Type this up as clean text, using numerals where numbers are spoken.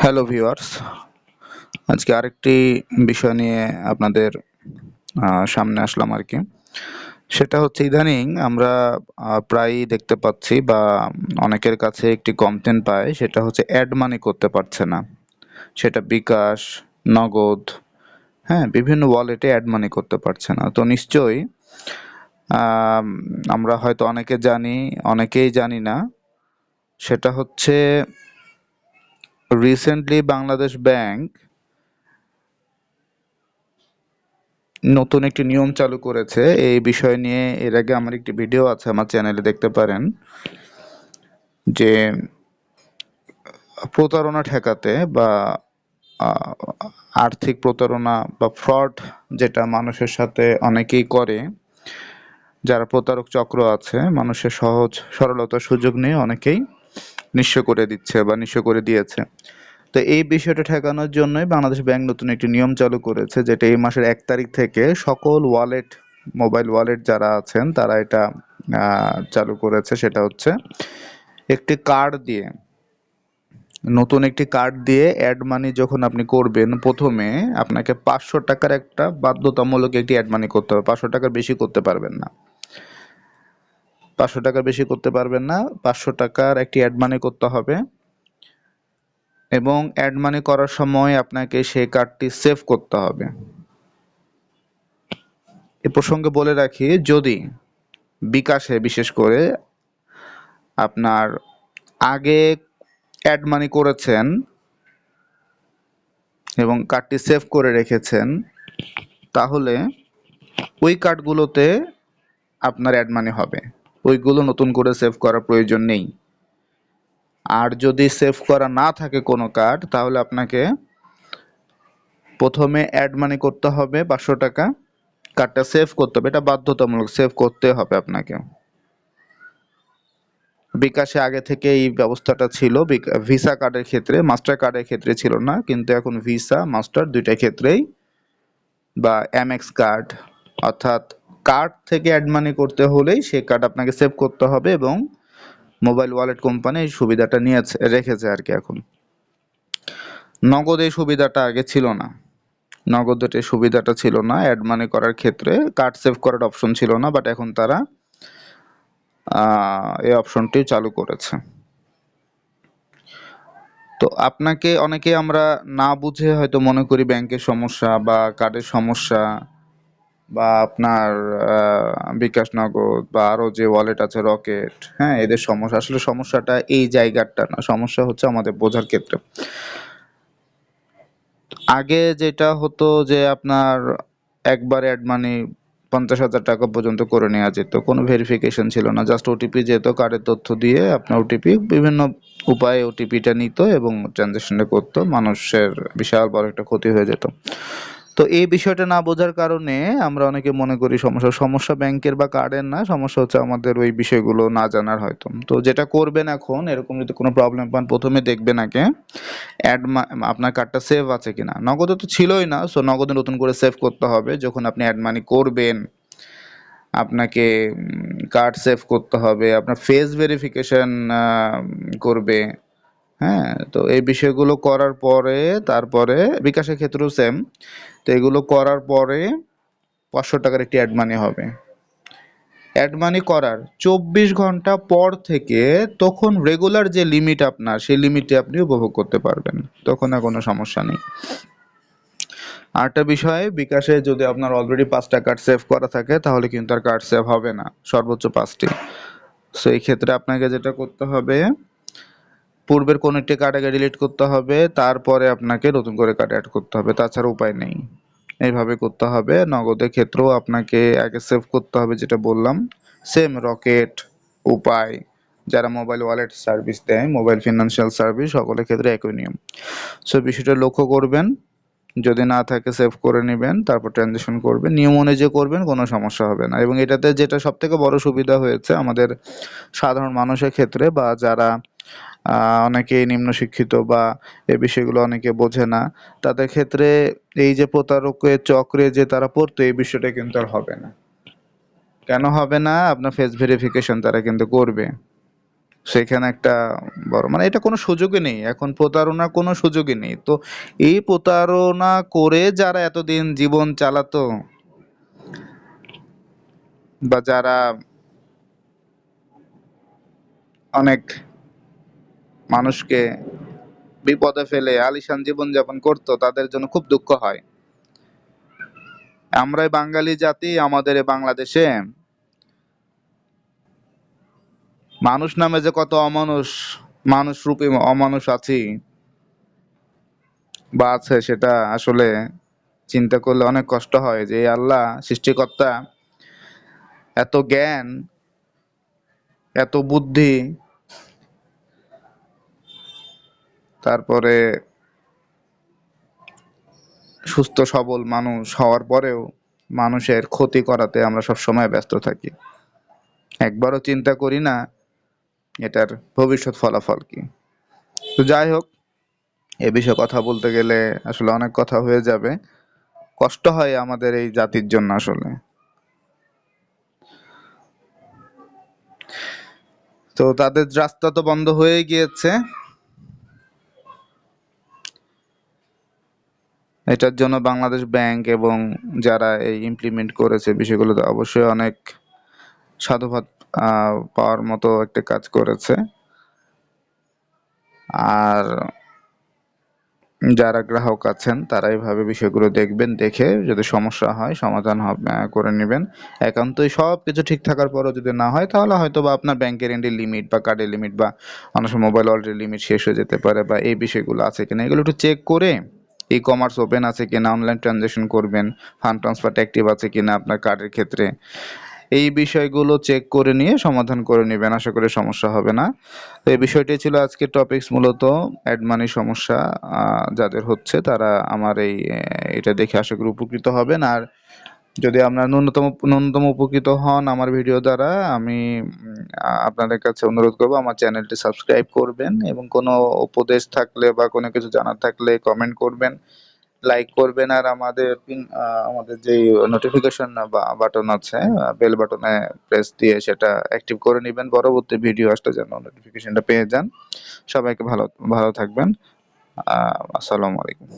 Hello viewers, আজকে আরেকটি বিষয় নিয়ে আপনাদের সামনে আসলাম আর কি। সেটা হচ্ছে ইদানিং আমরা প্রায়ই দেখতে পাচ্ছি বা অনেকের কাছে একটি কমপ্লেন পাই, সেটা হচ্ছে অ্যাড মানি করতে পারছে না। সেটা বিকাশ, নগদ, হ্যাঁ, বিভিন্ন ওয়ালেটে অ্যাড মানি করতে পারছে না। তো নিশ্চয়ই আম, আমরা হয়তো অনেকে জানি, অনেকেই জানি না। সেটা হচ্ছে রিসেন্টলি বাংলাদেশ ব্যাংক নতুন একটি নিয়ম চালু করেছে। এই বিষয় নিয়ে এর আগে আমার একটি ভিডিও আছে, আমার চ্যানেলে দেখতে পারেন, যে প্রতারণা ঠেকাতে বা আহ, আর্থিক প্রতারণা বা ফ্রড যেটা মানুষের সাথে অনেকেই করে, যারা প্রতারক চক্র আছে, মানুষের সহজ সরলতার সুযোগ নিয়ে অনেকেই নিঃস্ব করে দিচ্ছে বা নিঃস্ব করে দিয়েছে। তো এই বিষয়টা ঠেকানোর জন্যই বাংলাদেশ ব্যাংক নতুন একটি নিয়ম চালু করেছে, যেটা এই মাসের 1 তারিখ থেকে সকল ওয়ালেট, মোবাইল ওয়ালেট যারা আছেন তারা এটা চালু করেছে। সেটা হচ্ছে একটি কার্ড দিয়ে, নতুন একটি কার্ড দিয়ে অ্যাড মানি যখন আপনি করবেন, প্রথমে আপনাকে 500 টাকার একটা বাধ্যতামূলক একটি অ্যাড মানি করতে হবে। 500 টাকার বেশি করতে পারবেন না। 500 টাকার বেশি করতে পারবেন না। 500 টাকার একটি অ্যাড মানি করতে হবে, এবং অ্যাড মানি করার সময় আপনাকে সেই কার্ডটি সেভ করতে হবে। এ প্রসঙ্গে বলে রাখি, যদি বিকাশে বিশেষ করে আপনার আগে অ্যাড মানি করেছেন এবং কার্ডটি সেভ করে রেখেছেন, তাহলে ওই কার্ডগুলোতে আপনার অ্যাড মানি হবে। ওইগুলো নতুন করে সেভ করার প্রয়োজন নেই। আর যদি সেভ করা না থাকে কোনো কার্ড, তাহলে আপনাকে প্রথমে অ্যাড মানি করতে হবে 500 টাকা, কার্ডটা সেভ করতে হবে। এটা বাধ্যতামূলক, সেভ করতে হবে আপনাকে। বিকাশে আগে থেকে এই ব্যবস্থাটা ছিল, ভিসা কার্ডের ক্ষেত্রে, মাস্টার কার্ডের ক্ষেত্রে ছিল না, কিন্তু এখন ভিসা মাস্টার দুইটা ক্ষেত্রেই, বা এমএক্স কার্ড, অর্থাৎ কার্ড থেকে অ্যাড মানি করতে হলেই সেই কার্ড আপনাকে সেভ করতে হবে, এবং মোবাইল ওয়ালেট কোম্পানি এই সুবিধাটা নিয়েছে, রেখেছে আর কি। এখন নগদ এই সুবিধাটা আগে ছিল না। নগদের এই সুবিধাটা ছিল না, অ্যাড মানি করার ক্ষেত্রে কার্ড সেভ করার অপশন ছিল না, বাট এখন তারা এই অপশনটি চালু করেছে। তো আপনাকে, অনেকে আমরা না বুঝে হয়তো মনে করি ব্যাংকের সমস্যা বা কার্ডের সমস্যা বা আপনার বিকাশ, নগদ বা আরো যে ওয়ালেট আছে, রকেট, হ্যাঁ, এদের সমস্যা। আসলে সমস্যাটা এই জায়গাটা না, সমস্যা হচ্ছে আমাদের বোঝার ক্ষেত্রে। আগে যেটা হতো যে আপনার একবার অ্যাড মানি 50,000 টাকা পর্যন্ত করে নেওয়া যেত, কোনো ভেরিফিকেশন ছিল না, জাস্ট ওটিপি যেত, কার্ডের তথ্য দিয়ে আপনার ওটিপি, বিভিন্ন উপায়ে ওটিপিটা নিত এবং ট্রানজাকশনটা করতো। মানুষের বিশাল বড় একটা ক্ষতি হয়ে যেত। তো এই বিষয়টা না বোঝার কারণে আমরা অনেকে মনে করি সমস্যা সমস্যা ব্যাংকের বা কার্ডের না, সমস্যা হচ্ছে আমাদের ওই বিষয়গুলো না জানার হয়তো। তো যেটা করবেন এখন, এরকম যদি কোনো প্রবলেম পান, প্রথমে দেখবেন আগে আপনার কার্ডটা সেভ আছে কিনা। নগদে তো ছিলই না, সো নগদে নতুন করে সেভ করতে হবে। যখন আপনি অ্যাড মানি করবেন, আপনাকে কার্ড সেভ করতে হবে, আপনার ফেস ভেরিফিকেশন করবে। হ্যাঁ, তো এই বিষয়গুলো করার পরে তারপরে বিকাশের ক্ষেত্রেও সেম। তো এগুলো করার পরে 500 টাকার একটি অ্যাড মানি হবে। অ্যাড মানি করার 24 ঘন্টা পর থেকে তখন রেগুলার যে লিমিট আপনার, সেই লিমিটে আপনি উপভোগ করতে পারবেন, তখন আর কোনো সমস্যা নেই। আরেকটা বিষয়, বিকাশে যদি আপনার অলরেডি 5টা কার্ড সেভ করা থাকে, তাহলে কিন্তু আর কার্ড সেভ হবে না, সর্বোচ্চ 5টি। সো এই ক্ষেত্রে আপনাকে যেটা করতে হবে, পূর্বের কোনো একটি কার্ড আগে ডিলিট করতে হবে, তারপরে আপনাকে নতুন করে কার্ড অ্যাড করতে হবে, তাছাড়া উপায় নেই। এইভাবে করতে হবে। নগদের ক্ষেত্রেও আপনাকে আগে সেভ করতে হবে, যেটা বললাম, সেম রকেট, উপায়, যারা মোবাইল ওয়ালেট সার্ভিস দেয়, মোবাইল ফিনান্সিয়াল সার্ভিস, সকলের ক্ষেত্রে একই নিয়ম। সো বিষয়টা লক্ষ্য করবেন। যদি না থাকে সেভ করে নেবেন, তারপর ট্রানজেকশন করবেন, নিয়ম অনুযায়ী করবেন, কোনো সমস্যা হবে না। এবং এটাতে যেটা সব থেকে বড় সুবিধা হয়েছে আমাদের সাধারণ মানুষের ক্ষেত্রে, বা যারা অনেকেই নিম্ন শিক্ষিত বা এই বিষয়গুলো অনেকে বোঝে না, তাদের ক্ষেত্রে এই যে প্রতারকের চক্রে যে তারা পড়তো, এই বিষয়টা কিন্তু আর হবে না। কেন হবে না? আপনার ফেস ভেরিফিকেশন তারা কিন্তু করবে। সেখানে একটা বড় মানে এটা কোনো সুযোগই নেই, এখন প্রতারণার কোনো সুযোগই নেই। তো এই প্রতারণা করে যারা এতদিন জীবন চালাতো বা যারা অনেক মানুষকে বিপদে ফেলে আলিশান জীবনযাপন করতো, তাদের জন্য খুব দুঃখ হয়। আমরাই বাঙালি জাতি, আমাদের এ বাংলাদেশে মানুষ নামে যে কত অমানুষ, মানুষ রূপী অমানুষ আছি বা আছে, সেটা আসলে চিন্তা করলে অনেক কষ্ট হয় যে এই আল্লাহ সৃষ্টিকর্তা এত জ্ঞান, এত বুদ্ধি, তারপরে সুস্থ সবল মানুষ হওয়ার পরেও মানুষের ক্ষতি করাতে আমরা সব সময় ব্যস্ত থাকি। একবারও চিন্তা করি না এটার ভবিষ্যৎ ফলাফল কি। তো যাই হোক, এ বিষয়ে কথা বলতে গেলে আসলে অনেক কথা হয়ে যাবে। কষ্ট হয় আমাদের এই জাতির জন্য আসলে। তো তাদের রাস্তা তো বন্ধ হয়ে গিয়েছে, এটার জন্য বাংলাদেশ ব্যাংক এবং যারা এই ইমপ্লিমেন্ট করেছে বিষয়গুলোতে অবশ্যই অনেক সাধুবাদ পাওয়ার মতো একটা কাজ করেছে। আর যারা গ্রাহক আছেন তারা এইভাবে বিষয়গুলো দেখবেন, দেখে যদি সমস্যা হয় সমাধান করে নেবেন। একান্তই সবকিছু ঠিক থাকার পরও যদি না হয়, তাহলে হয়তো বা আপনার ব্যাংকের এন্ডের লিমিট বা কার্ডের লিমিট বা অনেক সময় মোবাইল ওয়ালেটের লিমিট শেষ হয়ে যেতে পারে, বা এই বিষয়গুলো আছে কিনা এগুলো একটু চেক করে, ই কমার্স ওপেন আছে কিনা, অনলাইন ট্রানজাকশন করবেন, ফান্ড ট্রান্সফারটা অ্যাক্টিভ আছে কিনা আপনার কার্ডের ক্ষেত্রে, এই বিষয়গুলো চেক করে নিয়ে সমাধান করে নেবেন, আশা করি সমস্যা হবে না। তো এই বিষয়টাই ছিল আজকের টপিকস, মূলত অ্যাড মানি সমস্যা যাদের হচ্ছে তারা আমার এটা দেখে আশা করি উপকৃত হবেন। আর যদি আপনারা ন্যূনতম উপকৃত হন আমার ভিডিও দ্বারা, আমি আপনাদের কাছে অনুরোধ করবো আমার চ্যানেলটি সাবস্ক্রাইব করবেন, এবং কোনো উপদেশ থাকলে বা কোনো কিছু জানার থাকলে কমেন্ট করবেন, লাইক করবেন, আর আমাদের যে নোটিফিকেশন বাটন আছে, বেল বাটনে প্রেস দিয়ে সেটা অ্যাক্টিভ করে নেবেন, পরবর্তী ভিডিও আসলে যেন নোটিফিকেশনটা পেয়ে যান। সবাইকে ভালো ভালো থাকবেন। আসসালামু আলাইকুম।